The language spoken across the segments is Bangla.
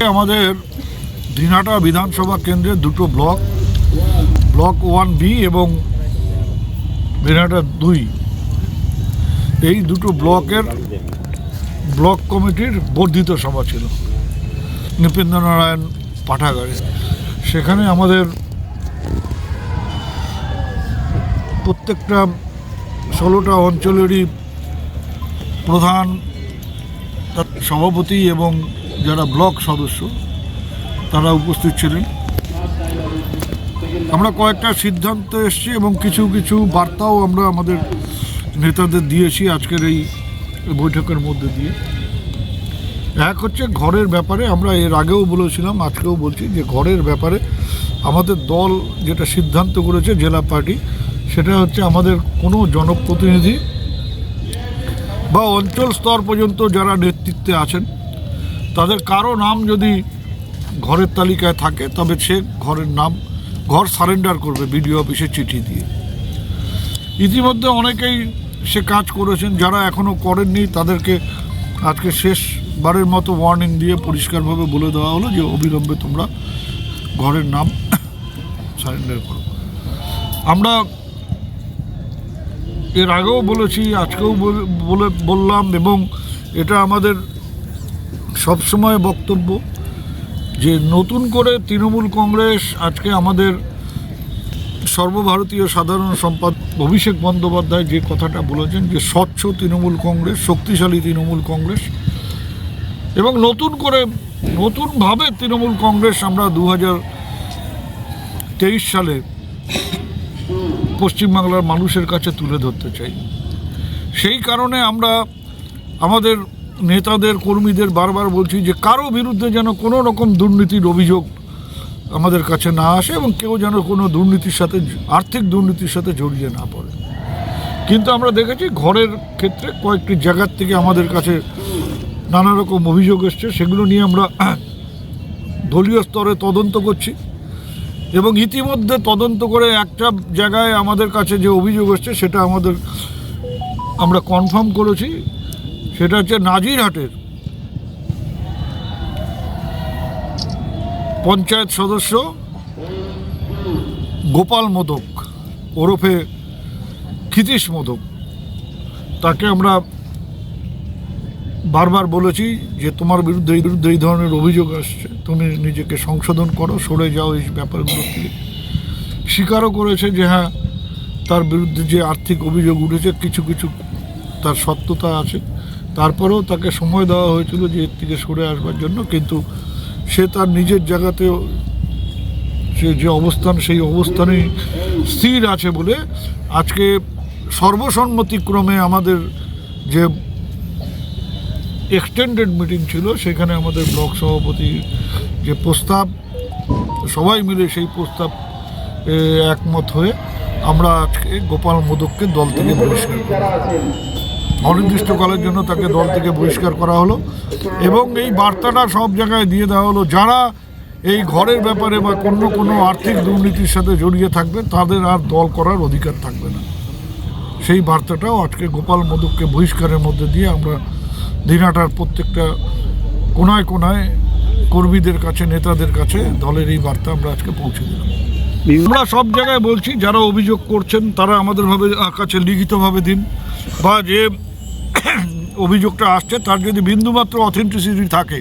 আমাদের দিনহাটা বিধানসভা কেন্দ্রের দুটো ব্লক 1B এবং দিনহাটা 2, এই দুটো ব্লকের ব্লক কমিটির বর্ধিত সভা ছিল নৃপেন্দ্র নারায়ণ পাঠাগারে। সেখানে আমাদের প্রত্যেকটা 16টা অঞ্চলেরই প্রধান, সভাপতি এবং যারা ব্লক সদস্য তারা উপস্থিত ছিলেন। আমরা কয়েকটা সিদ্ধান্ত এসেছি এবং কিছু কিছু বার্তাও আমরা আমাদের নেতাদের দিয়েছি আজকের এই বৈঠকের মধ্যে দিয়ে। এক হচ্ছে ঘরের ব্যাপারে, আমরা এর আগেও বলেছিলাম, আজকেও বলছি যে ঘরের ব্যাপারে আমাদের দল যেটা সিদ্ধান্ত করেছে জেলা পার্টি, সেটা হচ্ছে আমাদের কোনো জনপ্রতিনিধি বা অঞ্চল স্তর পর্যন্ত যারা নেতৃত্বে আছেন তাদের কারো নাম যদি ঘরের তালিকায় থাকে তবে সে ঘর সারেন্ডার করবে বিডিও অফিসে চিঠি দিয়ে। ইতিমধ্যে অনেকেই সে কাজ করেছেন, যারা এখনও করেননি তাদেরকে আজকে শেষবারের মতো ওয়ার্নিং দিয়ে পরিষ্কারভাবে বলে দেওয়া হলো যে অবিলম্বে তোমরা ঘরের নাম সারেন্ডার করো। আমরা এর আগেও বলেছি, আজকেও বললাম এবং এটা আমাদের সবসময় বক্তব্য যে নতুন করে তৃণমূল কংগ্রেস আজকে আমাদের সর্বভারতীয় সাধারণ সম্পাদক অভিষেক বন্দ্যোপাধ্যায় যে কথাটা বলেছেন যে স্বচ্ছ তৃণমূল কংগ্রেস, শক্তিশালী তৃণমূল কংগ্রেস, এবং নতুনভাবে তৃণমূল কংগ্রেস আমরা 2023 সালে পশ্চিমবাংলার মানুষের কাছে তুলে ধরতে চাই। সেই কারণে আমরা আমাদের নেতাদের, কর্মীদের বারবার বলছি যে কারো বিরুদ্ধে যেন কোনো রকম দুর্নীতির অভিযোগ আমাদের কাছে না আসে এবং কেউ যেন কোনো আর্থিক দুর্নীতির সাথে জড়িয়ে না পড়ে। কিন্তু আমরা দেখেছি ঘরের ক্ষেত্রে কয়েকটি জায়গার থেকে আমাদের কাছে নানা রকম অভিযোগ এসছে, সেগুলো নিয়ে আমরা দলীয় স্তরে তদন্ত করছি এবং ইতিমধ্যে তদন্ত করে একটা জায়গায় আমাদের কাছে যে অভিযোগ এসছে সেটা আমরা কনফার্ম করেছি। সেটা হচ্ছে নাজিরহাটের পঞ্চায়েত সদস্য গোপাল মোদক ওরফে ক্ষিতীশ মোদক, তাকে আমরা বারবার বলেছি যে তোমার বিরুদ্ধে এই ধরনের অভিযোগ আসছে, তুমি নিজেকে সংশোধন করো, সরে যাও এই ব্যাপারগুলো থেকে। স্বীকারও করেছে যে হ্যাঁ, তার বিরুদ্ধে যে আর্থিক অভিযোগ উঠেছে কিছু কিছু তার সত্যতা আছে, তারপরেও তাকে সময় দেওয়া হয়েছিল যে এর থেকে সরে আসবার জন্য, কিন্তু সে তার নিজের জায়গাতেও সে যে অবস্থান সেই অবস্থানেই স্থির আছে বলে আজকে সর্বসম্মতিক্রমে আমাদের যে এক্সটেন্ডেড মিটিং ছিল সেখানে আমাদের ব্লক সভাপতির যে প্রস্তাব, সবাই মিলে সেই প্রস্তাব একমত হয়ে আমরা আজকে গোপাল মোদককে দল থেকে বহিষ্কার করি। অনির্দিষ্টকালের জন্য তাকে দল থেকে বহিষ্কার করা হলো এবং এই বার্তাটা সব জায়গায় দিয়ে দেওয়া হলো যারা এই ঘরের ব্যাপারে বা কোনো আর্থিক দুর্নীতির সাথে জড়িয়ে থাকবে তাদের আর দল করার অধিকার থাকবে না। সেই বার্তাটাও আজকে গোপাল মোদককে বহিষ্কারের মধ্যে দিয়ে আমরা দিনহাটার প্রত্যেকটা কোনায় কোনায় কর্মীদের কাছে, নেতাদের কাছে দলের এই বার্তা আমরা আজকে পৌঁছে দিলাম। আমরা সব জায়গায় বলছি যারা অভিযোগ করছেন তারা আমাদের কাছে লিখিতভাবে দিন, বা যে অভিযোগটা আসছে তার যদি বিন্দুমাত্র অথেন্টিসিটি থাকে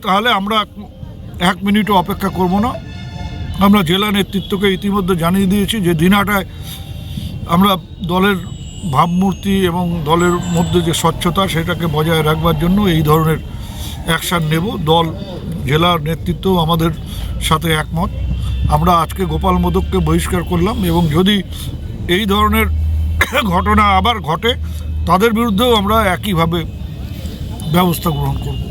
তাহলে আমরা 1 মিনিটও অপেক্ষা করব না। আমরা জেলা নেতৃত্বকে ইতিমধ্যে জানিয়ে দিয়েছি যে দিনহাটায় আমরা দলের ভাবমূর্তি এবং দলের মধ্যে যে স্বচ্ছতা সেটাকে বজায় রাখবার জন্য এই ধরনের অ্যাকশান নেব। দল, জেলার নেতৃত্ব আমাদের সাথে একমত। আমরা আজকে গোপাল মোদককে বহিষ্কার করলাম এবং যদি এই ধরনের ঘটনা আবার ঘটে তাদের বিরুদ্ধেও আমরা একইভাবে ব্যবস্থা গ্রহণ করব।